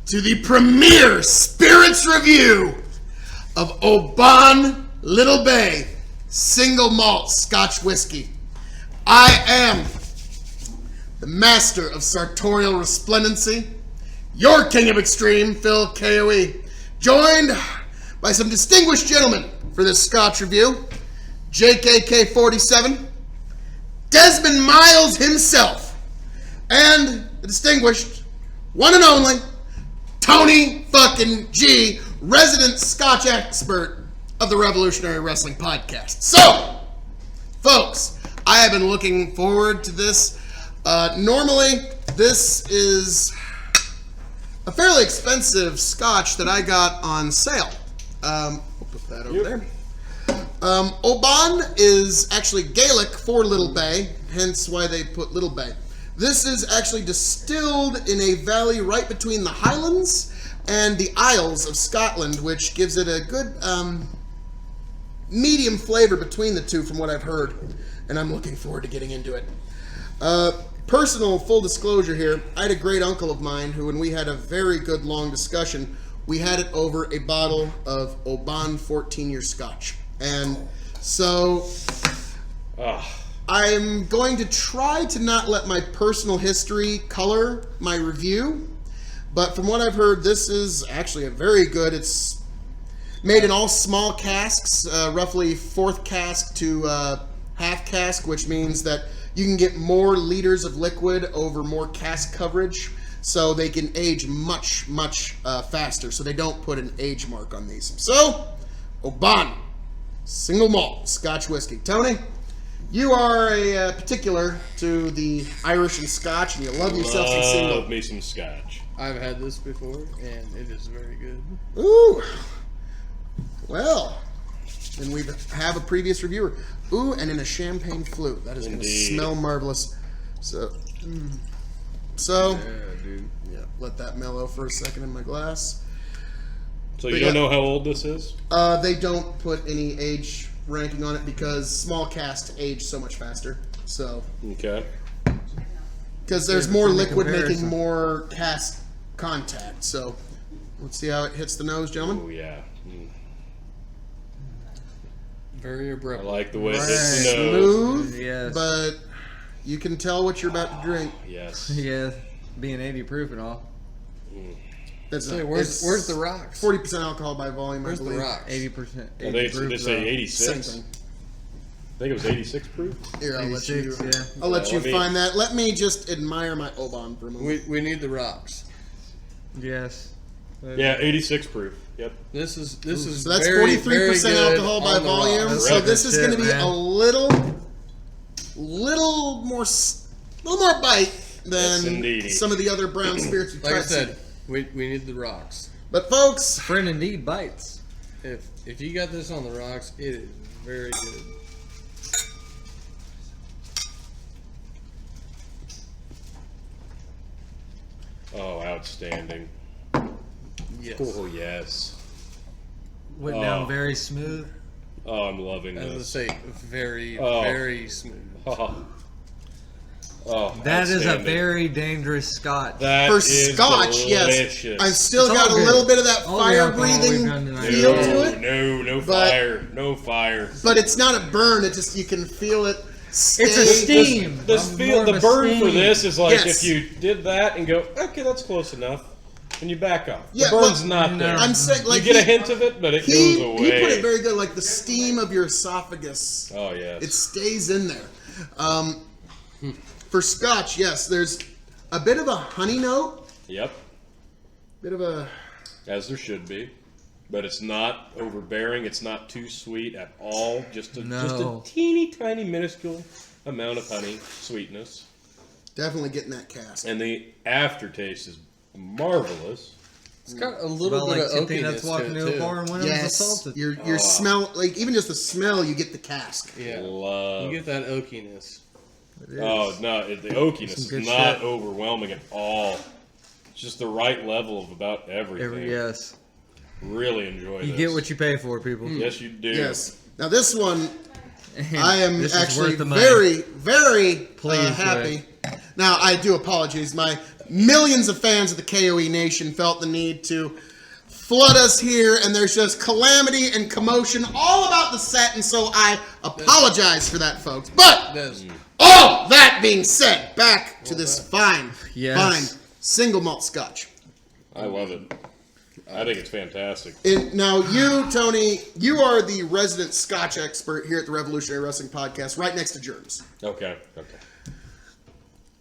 to the premier spirits review of OBAN Little Bay Single Malt Scotch Whiskey. I am the master of sartorial resplendency, your king of extreme, Phil KOE, joined by some distinguished gentlemen for this Scotch review. JKK47, Desmond Miles himself, and the distinguished one and only Tony fucking G, resident Scotch expert of the Revolutionary Wrestling Podcast. So, folks, I have been looking forward to this. Normally, this is a fairly expensive Scotch that I got on sale. We'll put that over there. OBAN is actually Gaelic for Little Bay, hence why they put Little Bay. This is actually distilled in a valley right between the Highlands and the Isles of Scotland, which gives it a good medium flavor between the two from what I've heard, and I'm looking forward to getting into it. Personal full disclosure here, I had a great uncle of mine who, when we had a very good long discussion, we had it over a bottle of OBAN 14-year Scotch. And so I'm going to try to not let my personal history color my review, but from what I've heard, this is actually a very good. It's made in all small casks, roughly fourth cask to half cask, which means that you can get more liters of liquid over more cask coverage, so they can age much faster, so they don't put an age mark on these. So, OBAN Single Malt Scotch Whiskey. Tony, you are a particular to the Irish and Scotch, and you love yourself some single. Love me some Scotch. I've had this before, and it is very good. Ooh. Well, then we have a previous reviewer. Ooh, and in a champagne flute. That is going to smell marvelous. So, Yeah, dude. Yeah, let that mellow for a second in my glass. So you don't know how old this is? They don't put any age ranking on it because small casks age so much faster. So, Okay. because there's more liquid making more cask contact. So, let's see how it hits the nose, gentlemen. Oh, yeah. Very I abrupt. like the way it hits the nose. Smooth, Yes. but you can tell what you're about to drink. Yes. Yeah, being 80 proof and all. That's Say, where's the rocks? 40% alcohol by volume, Where's I the believe. rocks? 80%. Well, they say 86. Same thing. I think it was 86 proof. Here, I'll let you. 86, yeah. I'll let you Let me- find that. Let me just admire my OBAN for a moment. We need the rocks. Yes. Yeah, 86 proof. Yep. This is So that's very, 43% very good alcohol by on the volume. rocks. So this is going to be man. a little more bite Yes, than indeedy. some of the other brown spirits we've Like I tried. said, we need the rocks. But folks, Friend indeed bites. If you got this on the rocks, it is very good. Oh, outstanding. Yes. Oh, yes. Went Oh. down very smooth. Oh, I'm loving As I this. say, very, Oh. very smooth. Oh, oh That is a outstanding. very dangerous Scotch. That for is Scotch, delicious. yes, I've still It's got all a good. little bit of that All the alcohol we've fire-breathing done tonight. feel to it. No but- fire. No fire. But it's not a burn. It just, you can feel it stay. It's a steam. This I'm feel, more the of a burn for steam. this is like Yes. if you did that and go, okay, that's close enough, and you back off. Yeah, the burn's well, not there. I'm saying, like, you get a he- hint of it, but it He goes away. put it very good, like the steam of your esophagus. Oh yes. It stays in there. For Scotch, yes, there's a bit of a honey note. Yep, Bit of a... as there should be, but it's not overbearing. It's not too sweet at all. Just No. a teeny tiny minuscule amount of honey sweetness, Definitely getting that cask. and the aftertaste is marvelous. It's got a little Well, bit like of two oakiness peanuts to walking it, into a too. bar and one of them's Yes, assaulted. your smell, like even just the smell, you get the cask. Yeah. Love. You get that oakiness. It is. Oh no, the oakiness Some is good not shit. overwhelming at all. It's just the right level of about everything. Yes. Really enjoy You this. get what you pay for, people. Yes, you do. Yes. Now this one, And I am this is actually worth the money. very Pleased happy. Now I do apologize. My millions of fans of the KOE Nation felt the need to flood us here, and there's just calamity and commotion all about the set, and so I apologize for that, folks. But all that being said, back to this fine single malt Scotch. I love it. I think it's fantastic. Now, you, Tony, you are the resident Scotch expert here at the Revolutionary Wrestling Podcast, right next to Germs. Okay.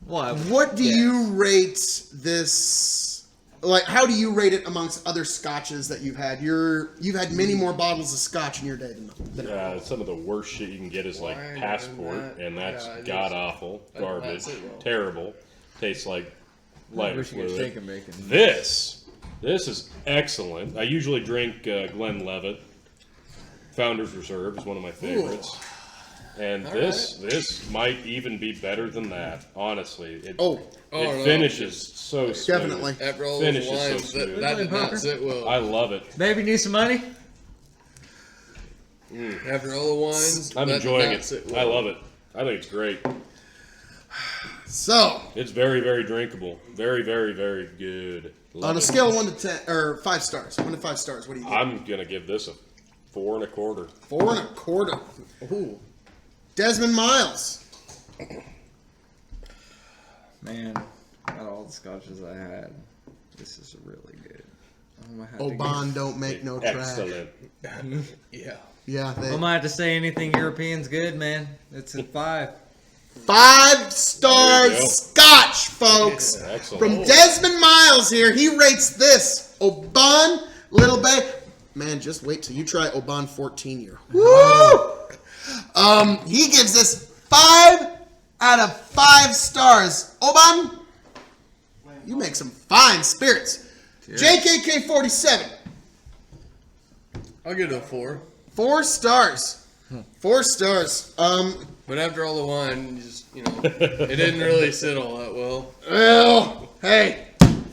What do you rate this? Like, how do you rate it amongst other Scotches that you've had? You've had many more bottles of Scotch in your day than Some of the worst shit you can get is like Passport, and that's god awful, garbage, terrible. Tastes like lighter fluid. This is excellent. I usually drink Glenlivet. Founder's Reserve is one of my favorites. Ooh. And this might even be better than that, honestly. It finishes so smooth. Definitely. After all those wines, that did not sit well. I love it. Baby, need some money? After all the wines, I'm enjoying it. I love it. I think it's great. So it's very, very drinkable. Very, very, very good. On a scale of 1 to 10 or 5 stars, 1 to 5 stars, what do you give? I'm gonna give this a 4 1/4. 4 1/4. Ooh. Desmond Miles. Man, out of all the scotches I had, this is really good. OBAN don't make no trash. Excellent. Yeah. I might have to say anything European's good, man. It's a 5. 5 stars Scotch, folks. Yeah, excellent. From Desmond Miles here, he rates this OBAN Little Bay. Man, just wait till you try OBAN 14 year. Woo! He gives this 5 out of 5 stars. OBAN, you make some fine spirits. JKK 47. I'll give it a 4. 4 stars. 4 stars. But after all the wine, it didn't really sit all that well. Well, hey.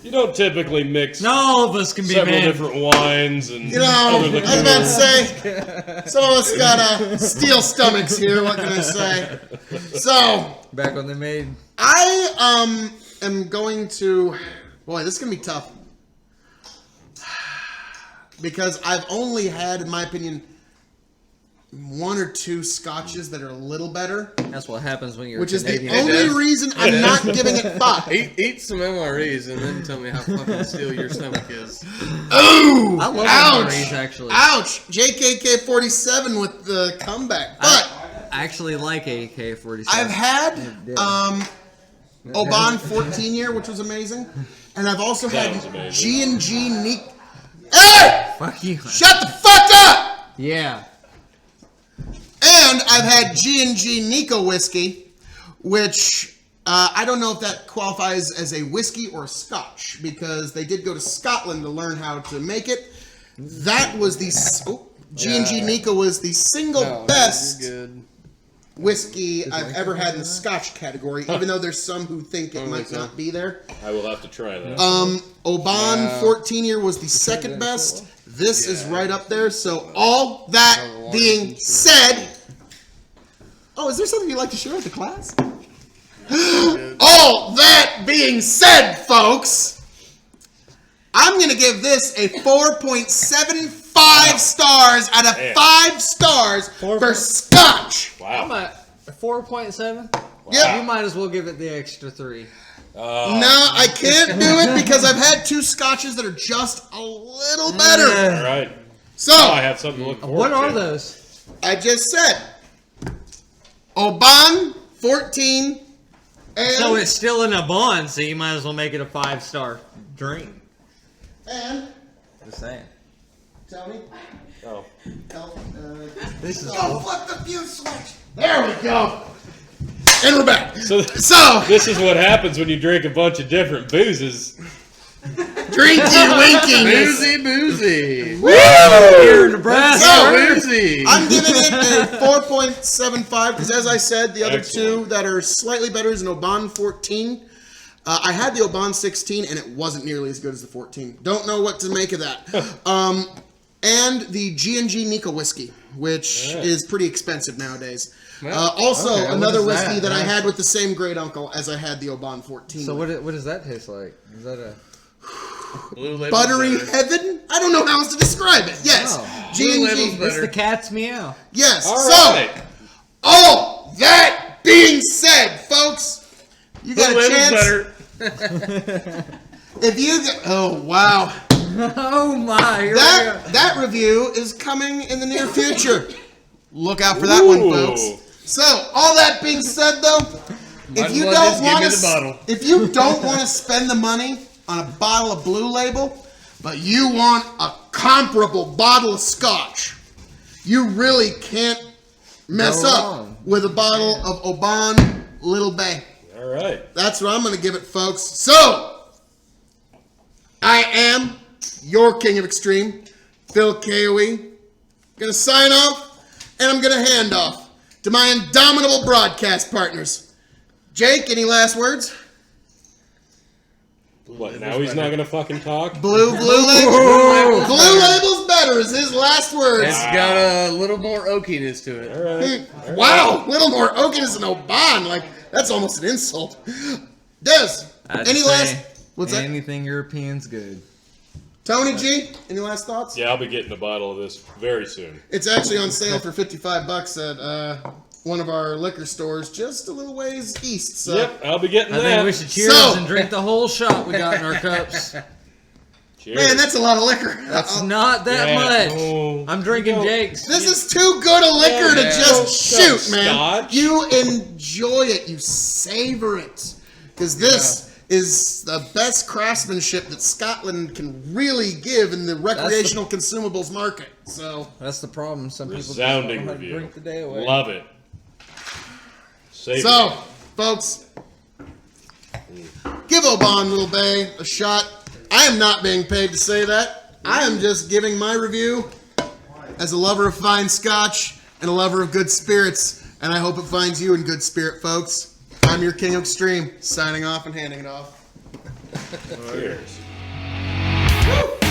You don't typically mix not all of us can be several different wines and I was about to say, some of us got steel stomachs here. What can I say? So back when they made. I am going to. Boy, this is gonna be tough because I've only had, in my opinion, 1 or 2 scotches that are a little better. That's what happens when you're which Canadian. is the only reason I'm not giving it 5. Eat some MREs and then tell me how fucking steel your stomach is. Ooh! I love ouch! MREs, actually. Ouch! JKK 47 with the comeback. But I actually like AK-47. I've had OBAN 14 year, which was amazing, and I've also had G&G Neek. Hey! Fuck you. Shut the fuck up! Yeah. And I've had G&G Nico whiskey, which I don't know if that qualifies as a whiskey or a scotch, because they did go to Scotland to learn how to make it. That was the G&G Nico was the single best whiskey I've ever had in the scotch category, even though there's some who think it might not be there. I will have to try that. OBAN 14 year was the second best. This is right up there. So all that being said, is there something you'd like to share with the class? All that being said, folks, I'm going to give this a 4.75 stars out of 5 stars for Scotch. Wow. I'm at 4.7. Yeah. You might as well give it the extra 3. No, I can't do it because I've had 2 scotches that are just a little better. All right. So, I have something to look forward What to. are those? I just said OBAN 14 and So it's still in a bond, so you might as well make it a 5-star drink. and Just saying. Tony. Oh. This is Flip the fuse switch. There we go. And we're back. So this is what happens when you drink a bunch of different boozes. Drinky winky. Boozy. Woo! here in Nebraska. Boozy. I'm giving it a 4.75 because, as I said, the other Excellent. 2 that are slightly better is an OBAN 14. I had the OBAN 16 and it wasn't nearly as good as the 14. Don't know what to make of that. And the G&G Nico whiskey, which is pretty expensive nowadays. Also, another is whiskey that? that I had with the same great uncle as I had the Oban 14. So what does that taste like? Is that a Blue Label's buttery better. heaven? I don't know how else to describe it. Yes, Oh. G&G. Blue Label's It's the cat's meow. Yes. All So, right. all that being said, folks, you got Blue a Label's chance. better. If you get, oh wow, Oh my! Here we go. that review is coming in the near future. Look out for that one, Ooh. folks. So, all that being said, though, Might if as you well don't just give want me the bottle. if you don't want to spend the money on a bottle of Blue Label, but you want a comparable bottle of Scotch, you really can't mess Go up wrong. with a bottle of Oban Little Bay. All right. That's what I'm going to give it, folks. So, I am your King of Extreme, Phil KOE. Going to sign off, and I'm going to hand off to my indomitable broadcast partners. Jake, any last words? What, now he's not going to fucking talk? Blue Label. Blue Label's better is his last words. It's got a little more oakiness to it. All right. Wow, little more oakiness than Oban. Like, that's almost an insult. Des, any last... What's that? Anything European's good. Tony G, any last thoughts? Yeah, I'll be getting a bottle of this very soon. It's actually on sale for $55 at one of our liquor stores just a little ways east. So. Yep, I'll be getting I that. think we should cheers So- and drink the whole shot we got in our cups. Cheers. Man, that's a lot of liquor. That's not that Yeah, much. no. I'm drinking Jake's. This is too good a liquor to Yeah. just Some shoot, man. Scotch. You enjoy it. You savor it. Because this is the best craftsmanship that Scotland can really give in the recreational consumables market. So, That's the problem. Some people just Resounding don't know how to review. drink the day away. Love it. Save so it. folks, give Oban Little Bay a shot. I am not being paid to say that. I am just giving my review as a lover of fine scotch and a lover of good spirits, and I hope it finds you in good spirit, folks. I'm your King of Extreme, signing off and handing it off. Cheers. Woo!